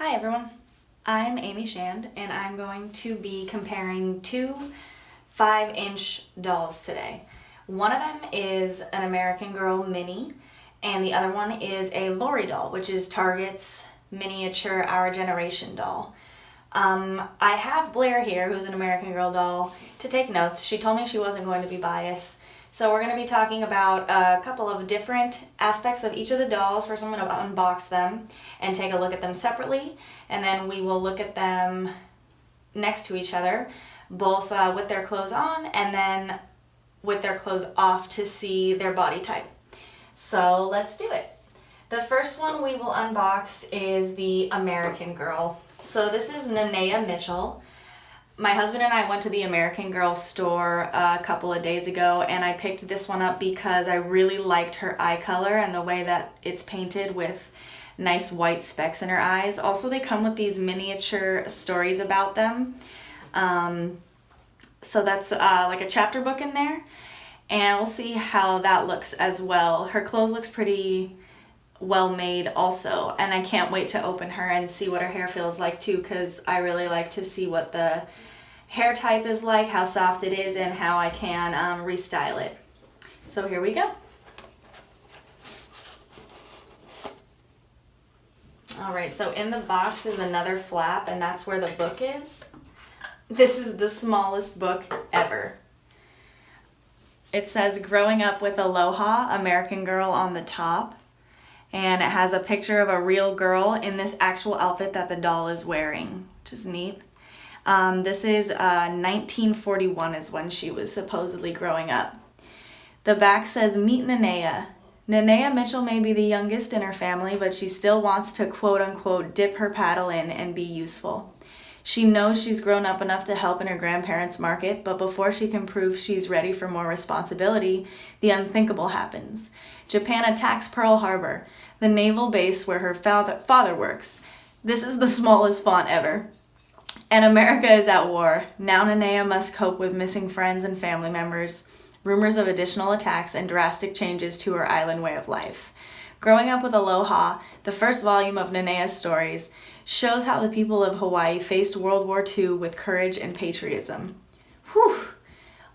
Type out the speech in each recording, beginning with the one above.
Hi everyone, I'm Amy Shand and I'm going to be comparing two 5-inch dolls today. One of them is an American Girl mini and the other one is a Lori doll, which is Target's miniature Our Generation doll. I have Blair here, who's an American Girl doll, to take notes. She told me she wasn't going to be biased. So we're going to be talking about a couple of different aspects of each of the dolls. First I'm going to unbox them and take a look at them separately, and then we will look at them next to each other, both with their clothes on and then with their clothes off to see their body type. So let's do it. The first one we will unbox is the American Girl. So this is Nenea Mitchell. My husband and I went to the American Girl store a couple of days ago and I picked this one up because I really liked her eye color and the way that it's painted with nice white specks in her eyes. Also, they come with these miniature stories about them. So that's like a chapter book in there, and we'll see how that looks as well. Her clothes looks pretty well made also, and I can't wait to open her and see what her hair feels like too, because I really like to see what the hair type is like, how soft it is, and how I can restyle it. So here we go. Alright, so in the box is another flap, and that's where the book is. This is the smallest book ever. It says Growing Up with Aloha, American Girl on the top. And it has a picture of a real girl in this actual outfit that the doll is wearing, which is neat. This is 1941 is when she was supposedly growing up. The back says, Meet Nenea. Nenea Mitchell may be the youngest in her family, but she still wants to quote-unquote dip her paddle in and be useful. She knows she's grown up enough to help in her grandparents' market, but before she can prove she's ready for more responsibility, the unthinkable happens. Japan attacks Pearl Harbor, the naval base where her father works. This is the smallest font ever. And America is at war. Now Nenea must cope with missing friends and family members, rumors of additional attacks, and drastic changes to her island way of life. Growing Up with Aloha, the first volume of Nenea's stories, shows how the people of Hawaii faced World War II with courage and patriotism. Whew!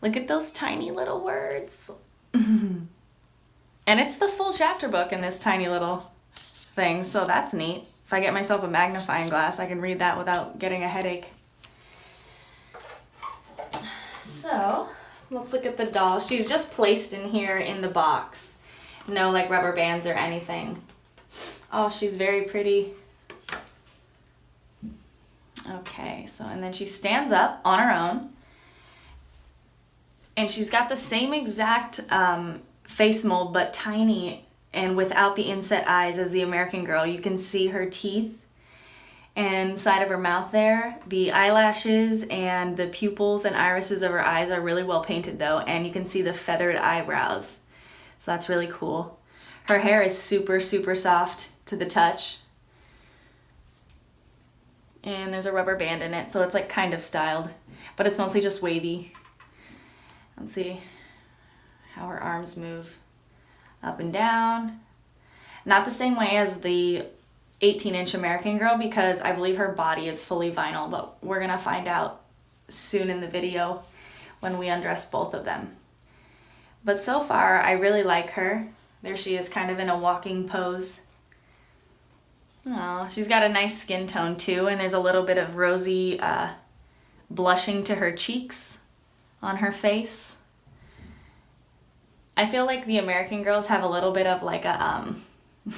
Look at those tiny little words. And it's the full chapter book in this tiny little thing, so that's neat. If I get myself a magnifying glass, I can read that without getting a headache. So, let's look at the doll. She's just placed in here in the box. No like rubber bands or anything. Oh, she's very pretty. Okay, so and then she stands up on her own. And she's got the same exact face mold, but tiny and without the inset eyes as the American Girl. You can see her teeth and side of her mouth there. The eyelashes and the pupils and irises of her eyes are really well painted though, and you can see the feathered eyebrows. So that's really cool. Her hair is super, super soft to the touch. And there's a rubber band in it, so it's like kind of styled, but it's mostly just wavy. Let's see how her arms move up and down. Not the same way as the 18-inch American Girl because I believe her body is fully vinyl, but we're gonna find out soon in the video when we undress both of them. But so far, I really like her. There she is, kind of in a walking pose. Oh, she's got a nice skin tone too, and there's a little bit of rosy blushing to her cheeks on her face. I feel like the American Girls have a little bit of like a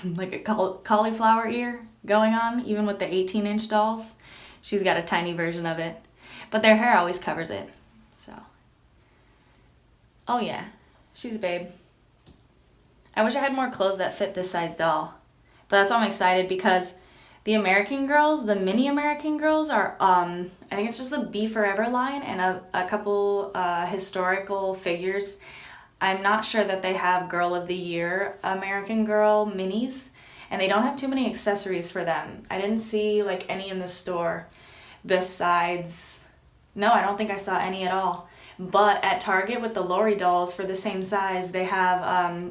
like a cauliflower ear going on, even with the 18-inch dolls. She's got a tiny version of it, but their hair always covers it. So, oh yeah, she's a babe. I wish I had more clothes that fit this size doll, but that's why I'm excited because the American Girls, the mini American Girls are, I think it's just the Be Forever line and a couple historical figures. I'm not sure that they have Girl of the Year American Girl minis, and they don't have too many accessories for them. I didn't see like any in the store besides, no, I don't think I saw any at all. But at Target with the Lori dolls for the same size, they have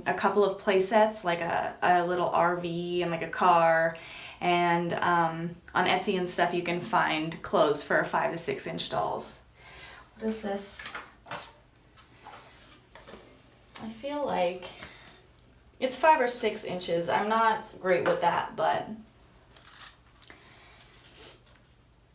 a couple of play sets, like a little RV and like a car, And on Etsy and stuff, you can find clothes for 5 to 6 inch dolls. What is this? I feel like it's 5 or 6 inches. I'm not great with that, but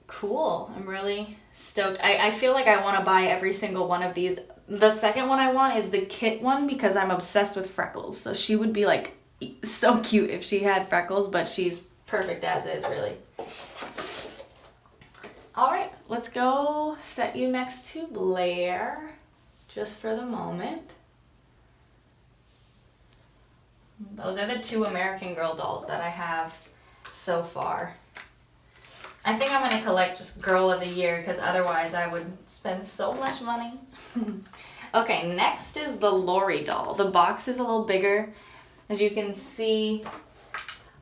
cool. I'm really stoked. I feel like I want to buy every single one of these. The second one I want is the kit one because I'm obsessed with freckles. So she would be like so cute if she had freckles, but she's perfect as is, really. All right, let's go set you next to Blair just for the moment. Those are the 2 American Girl dolls that I have so far. I think I'm going to collect just Girl of the Year because otherwise I would spend so much money. Okay, next is the Lori doll. The box is a little bigger. As you can see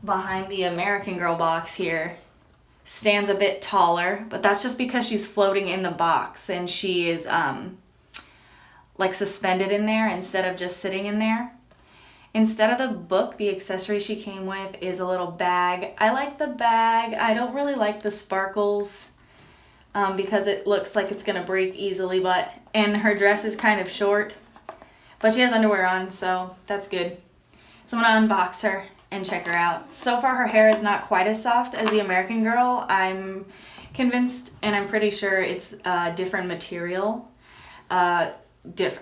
behind the American Girl box here, stands a bit taller, but that's just because she's floating in the box and she is like suspended in there instead of just sitting in there. Instead of the book, the accessory she came with is a little bag. I like the bag. I don't really like the sparkles because it looks like it's gonna break easily, and her dress is kind of short, but she has underwear on, so that's good. So I'm gonna unbox her and check her out. So far her hair is not quite as soft as the American Girl. I'm convinced and I'm pretty sure it's a different material, a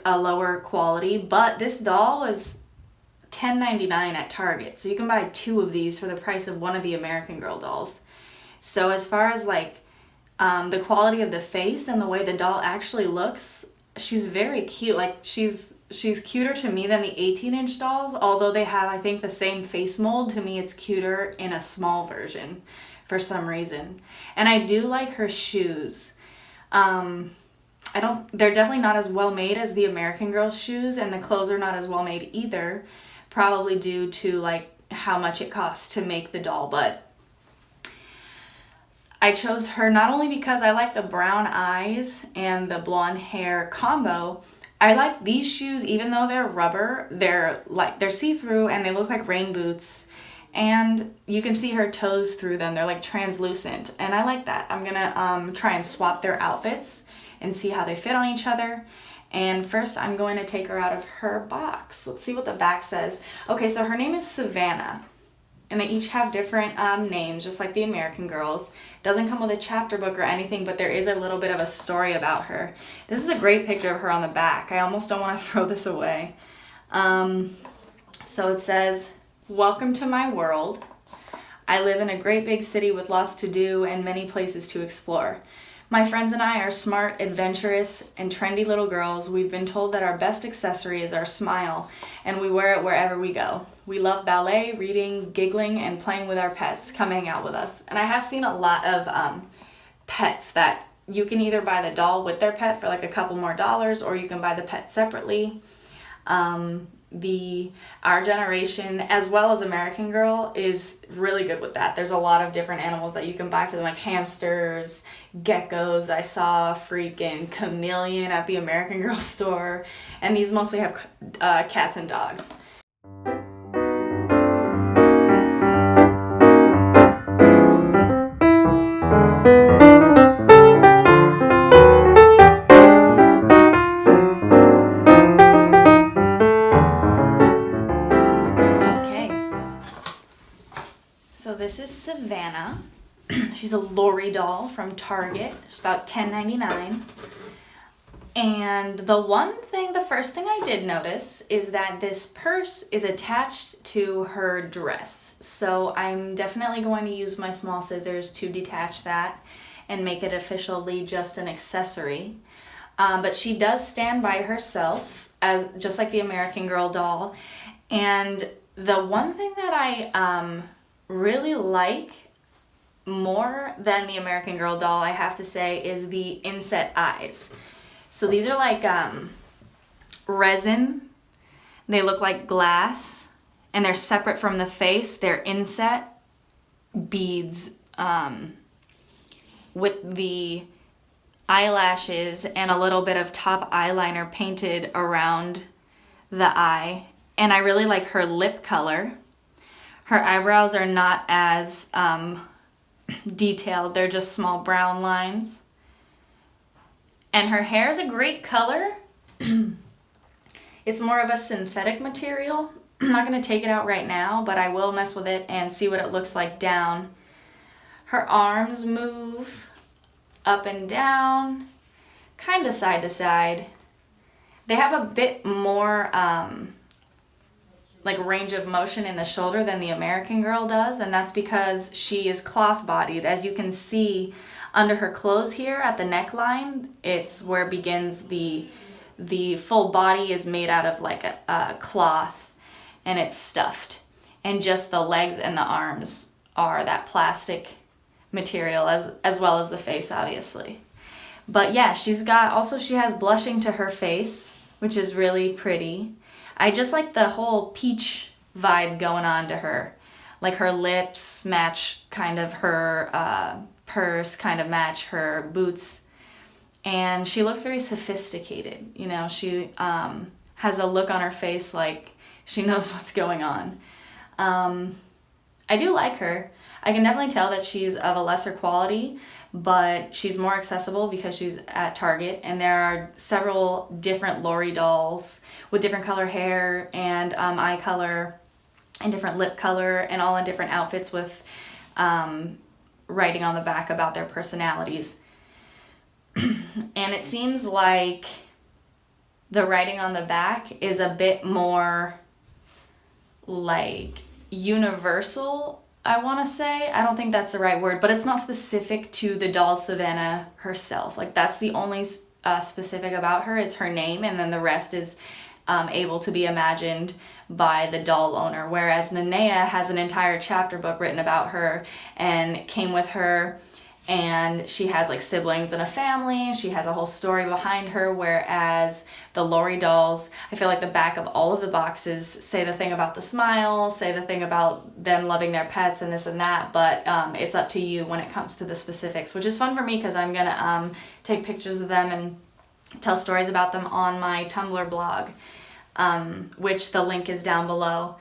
lower quality, but this doll was $10.99 at Target, so you can buy 2 of these for the price of one of the American Girl dolls. So as far as like the quality of the face and the way the doll actually looks, she's very cute. Like she's cuter to me than the 18-inch dolls, although they have, I think, the same face mold. To me it's cuter in a small version for some reason. And I do like her shoes. They're definitely not as well made as the American Girl shoes, and the clothes are not as well made either, probably due to like how much it costs to make the doll. But I chose her not only because I like the brown eyes and the blonde hair combo. I like these shoes even though they're rubber. They're see-through and they look like rain boots, and you can see her toes through them. They're like translucent, and I like that. I'm gonna try and swap their outfits and see how they fit on each other. And first I'm going to take her out of her box. Let's see what the back says. Okay, so her name is Savannah, and they each have different names, just like the American Girls. Doesn't come with a chapter book or anything, but there is a little bit of a story about her. This is a great picture of her on the back. I almost don't want to throw this away. So it says, "Welcome to my world. I live in a great big city with lots to do and many places to explore. My friends and I are smart, adventurous, and trendy little girls. We've been told that our best accessory is our smile, and we wear it wherever we go. We love ballet, reading, giggling, and playing with our pets. Come hang out with us." And I have seen a lot of pets that you can either buy the doll with their pet for like a couple more dollars, or you can buy the pet separately. Our generation, as well as American Girl, is really good with that. There's a lot of different animals that you can buy for them, like hamsters, geckos. I saw a freaking chameleon at the American Girl store, and these mostly have cats and dogs. So this is Savannah. She's a Lori doll from Target. It's about $10.99. And the first thing I did notice is that this purse is attached to her dress. So I'm definitely going to use my small scissors to detach that and make it officially just an accessory. But she does stand by herself, just like the American Girl doll. And the one thing that I really like more than the American Girl doll, I have to say, is the inset eyes. So these are like resin. They look like glass, and they're separate from the face. They're inset beads with the eyelashes and a little bit of top eyeliner painted around the eye. And I really like her lip color. Her eyebrows are not as detailed. They're just small brown lines. And her hair is a great color. It's more of a synthetic material. I'm not going to take it out right now, but I will mess with it and see what it looks like down. Her arms move up and down, kind of side to side. They have a bit more like range of motion in the shoulder than the American Girl does, and that's because she is cloth bodied. As you can see under her clothes here at the neckline, it's where it begins the full body is made out of like a cloth, and it's stuffed, and just the legs and the arms are that plastic material, as well as the face, obviously. But yeah, she has blushing to her face, which is really pretty. I just like the whole peach vibe going on to her. Like her lips match kind of her purse, kind of match her boots. And she looks very sophisticated. You know, she has a look on her face like she knows what's going on. I do like her. I can definitely tell that she's of a lesser quality, but she's more accessible because she's at Target, and there are several different Lori dolls with different color hair and eye color and different lip color, and all in different outfits with writing on the back about their personalities. And it seems like the writing on the back is a bit more like universal, I want to say. I don't think that's the right word, but it's not specific to the doll Savannah herself. Like, that's the only specific about her is her name, and then the rest is able to be imagined by the doll owner. Whereas Nenea has an entire chapter book written about her and came with her, and she has like siblings and a family. She has a whole story behind her, whereas the Lori dolls, I feel like the back of all of the boxes say the thing about the smile, say the thing about them loving their pets and this and that, but it's up to you when it comes to the specifics, which is fun for me because I'm gonna take pictures of them and tell stories about them on my Tumblr blog, which the link is down below.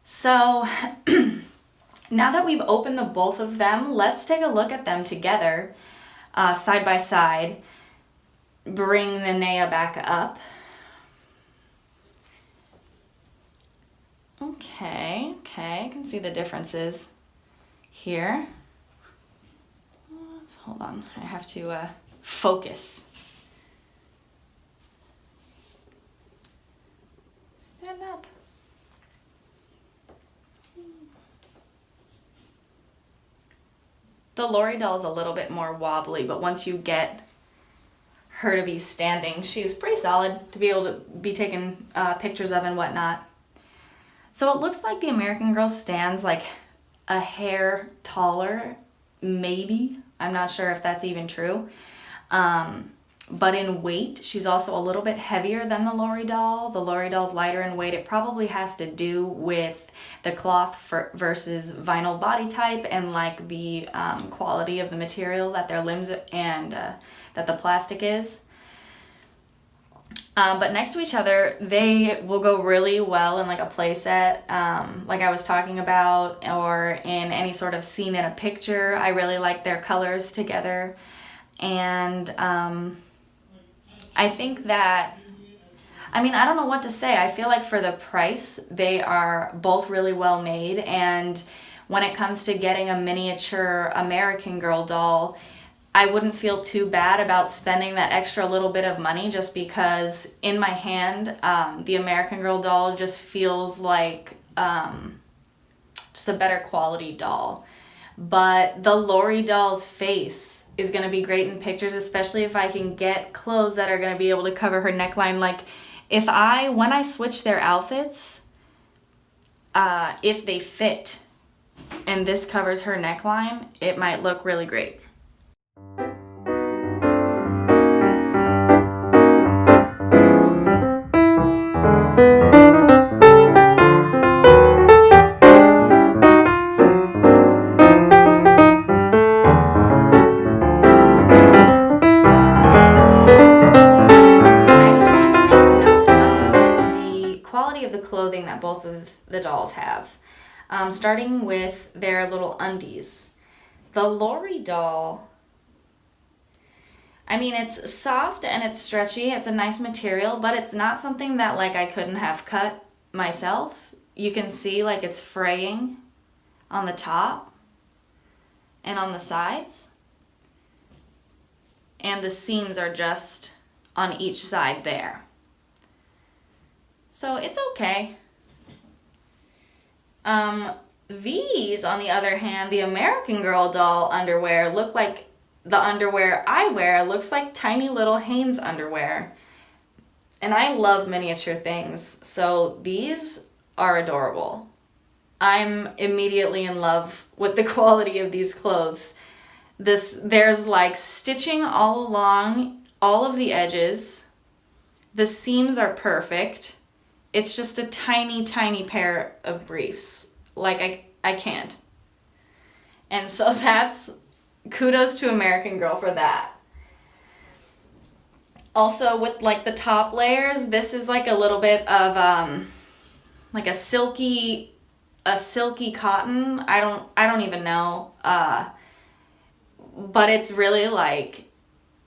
So now that we've opened the both of them, let's take a look at them together, side by side. Bring Nenea back up. Okay, I can see the differences here. Hold on, I have to focus. Stand up. The Lori doll is a little bit more wobbly, but once you get her to be standing, she's pretty solid to be able to be taken pictures of and whatnot. So it looks like the American Girl stands like a hair taller, maybe. I'm not sure if that's even true. But in weight, she's also a little bit heavier than the Lori doll. The Lori doll's lighter in weight. It probably has to do with the cloth versus vinyl body type and like the quality of the material that their limbs and that the plastic is. But next to each other, they will go really well in like a play set, like I was talking about, or in any sort of scene in a picture. I really like their colors together. And I think that, I don't know what to say. I feel like for the price, they are both really well made. And when it comes to getting a miniature American Girl doll, I wouldn't feel too bad about spending that extra little bit of money, just because in my hand, the American Girl doll just feels like just a better quality doll. But the Lori doll's face is going to be great in pictures, especially if I can get clothes that are going to be able to cover her neckline. Like, when I switch their outfits, if they fit and this covers her neckline, it might look really great. Of the clothing that both of the dolls have. starting with their little undies. The Lori doll, I mean, it's soft and it's stretchy. It's a nice material, but it's not something that like I couldn't have cut myself. You can see like it's fraying on the top and on the sides. And the seams are just on each side there. So it's okay. These, on the other hand, the American Girl doll underwear look like the underwear I wear. Looks like tiny little Hanes underwear. And I love miniature things, so these are adorable. I'm immediately in love with the quality of these clothes. There's like stitching all along all of the edges. The seams are perfect. It's just a tiny, tiny pair of briefs. Like, I can't. And so that's kudos to American Girl for that. Also, with like the top layers, this is like a little bit of like a silky cotton. I don't even know. But it's really like,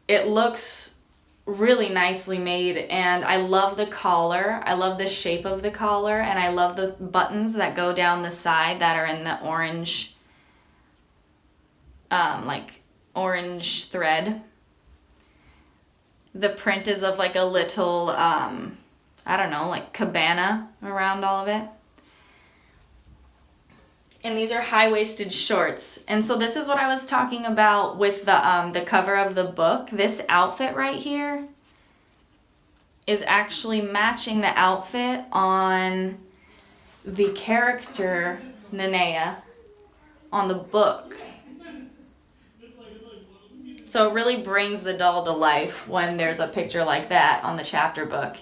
it looks really nicely made, and I love the collar. I love the shape of the collar, and I love the buttons that go down the side that are in the orange, like orange thread. The print is of like a little, I don't know, like cabana around all of it. And these are high-waisted shorts. And so this is what I was talking about with the cover of the book. This outfit right here is actually matching the outfit on the character Nenea on the book. So it really brings the doll to life when there's a picture like that on the chapter book.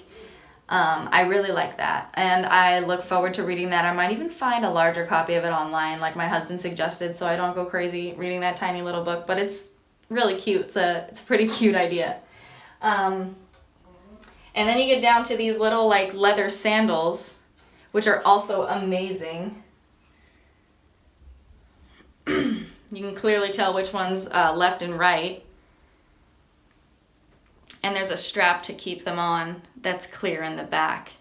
I really like that, and I look forward to reading that. I might even find a larger copy of it online, like my husband suggested, so I don't go crazy reading that tiny little book, but it's really cute. It's a pretty cute idea. And then you get down to these little like leather sandals, which are also amazing. You can clearly tell which one's left and right. And there's a strap to keep them on that's clear in the back.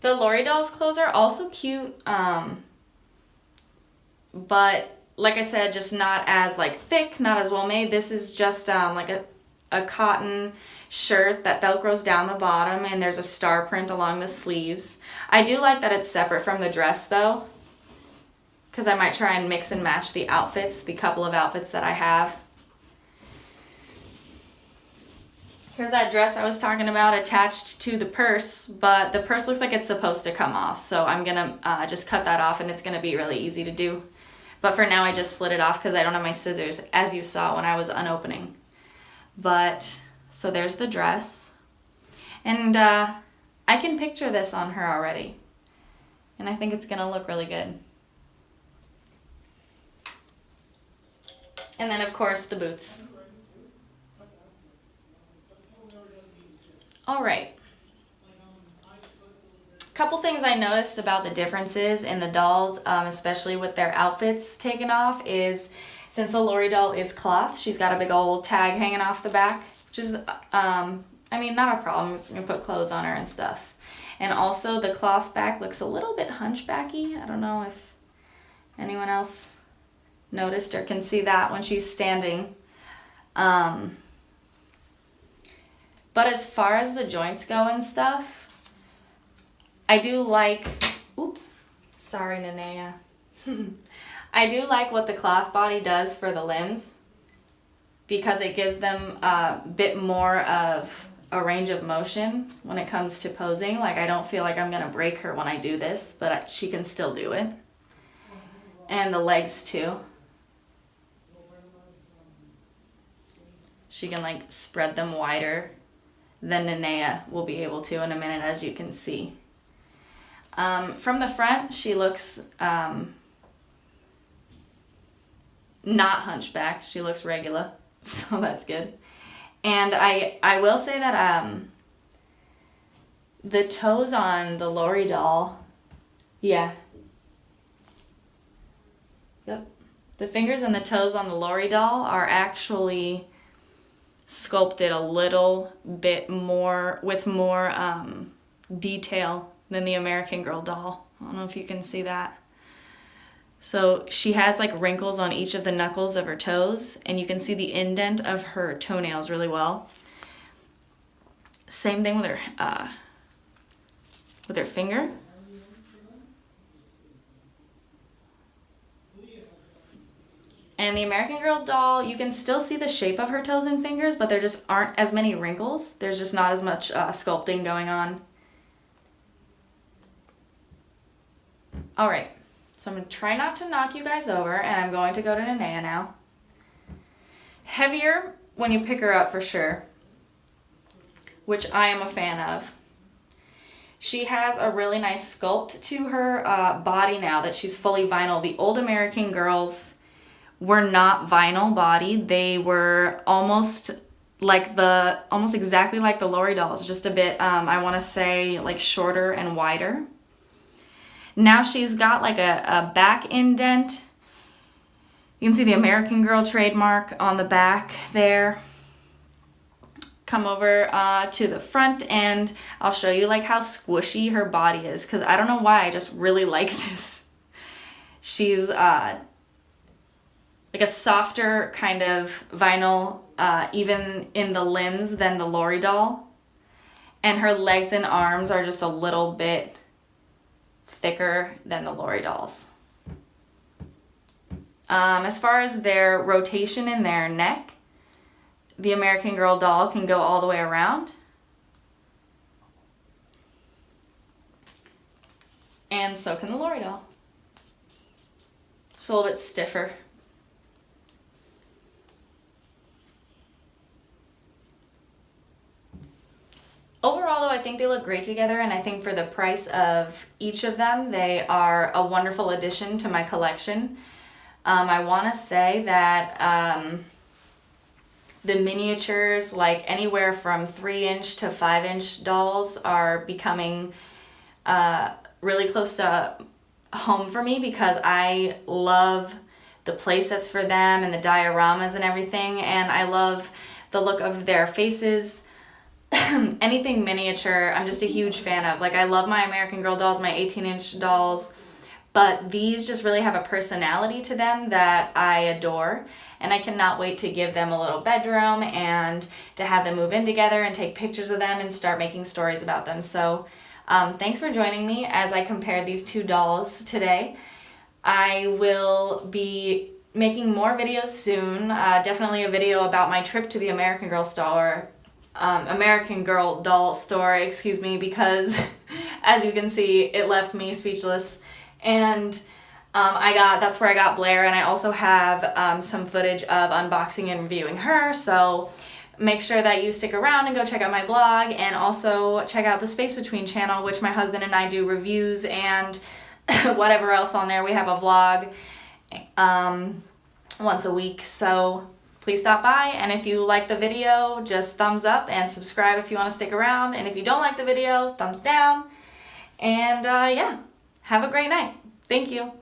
The Lori doll's clothes are also cute, but like I said, just not as like thick, not as well made. This is just like a cotton shirt that velcros down the bottom, and there's a star print along the sleeves. I do like that it's separate from the dress though, because I might try and mix and match the outfits, the couple of outfits that I have. Here's that dress I was talking about attached to the purse, but the purse looks like it's supposed to come off, so I'm gonna just cut that off, and it's gonna be really easy to do. But for now I just slid it off because I don't have my scissors, as you saw when I was unopening. But, so there's the dress. And I can picture this on her already. And I think it's gonna look really good. And then, of course, the boots. All right. Couple things I noticed about the differences in the dolls, especially with their outfits taken off, is since the Lori doll is cloth, she's got a big old tag hanging off the back, which is, I mean, not a problem. I'm just going to put clothes on her and stuff. And also the cloth back looks a little bit hunchbacky. I don't know if anyone else noticed or can see that when she's standing. But as far as the joints go and stuff, I do like, oops, sorry Nenea. I do like what the cloth body does for the limbs, because it gives them a bit more of a range of motion when it comes to posing. Like, I don't feel like I'm gonna break her when I do this, but she can still do it. And the legs too. She can like spread them wider than Nenea will be able to in a minute, as you can see. From the front, she looks not hunchback. She looks regular, so that's good. And I will say that the toes on the Lori doll, yeah. Yep. The fingers and the toes on the Lori doll are actually sculpted a little bit more, with more detail than the American Girl doll. I don't know if you can see that. So she has like wrinkles on each of the knuckles of her toes, and you can see the indent of her toenails really well. Same thing with her finger. And the American Girl doll, you can still see the shape of her toes and fingers, but there just aren't as many wrinkles. There's just not as much sculpting going on. All right. So I'm going to try not to knock you guys over, and I'm going to go to Nenea now. Heavier when you pick her up for sure, which I am a fan of. She has a really nice sculpt to her body now that she's fully vinyl. The old American Girls were not vinyl bodied. They were almost exactly like the Lori dolls, just a bit, I want to say, like shorter and wider. Now she's got like a back indent. You can see the American Girl trademark on the back there. Come over to the front, and I'll show you like how squishy her body is, because I don't know why, I just really like this. She's like a softer kind of vinyl, even in the limbs, than the Lori doll. And her legs and arms are just a little bit thicker than the Lori dolls. As far as their rotation in their neck, the American Girl doll can go all the way around. And so can the Lori doll. Just a little bit stiffer. Overall, though, I think they look great together, and I think for the price of each of them, they are a wonderful addition to my collection. I want to say that the miniatures, like anywhere from 3-inch to 5-inch dolls, are becoming really close to home for me, because I love the play sets for them and the dioramas and everything, and I love the look of their faces. Anything miniature, I'm just a huge fan of. Like, I love my American Girl dolls, my 18-inch dolls, but these just really have a personality to them that I adore, and I cannot wait to give them a little bedroom and to have them move in together and take pictures of them and start making stories about them. So thanks for joining me as I compared these two dolls today. I will be making more videos soon, definitely a video about my trip to the American Girl store. American Girl doll store, excuse me, because as you can see, it left me speechless. And that's where I got Blair, and I also have some footage of unboxing and reviewing her, so make sure that you stick around and go check out my blog, and also check out the Space Between channel, which my husband and I do reviews and whatever else on there. We have a vlog once a week, so please stop by, and if you like the video, just thumbs up and subscribe if you want to stick around, and if you don't like the video, thumbs down, and yeah, have a great night. Thank you.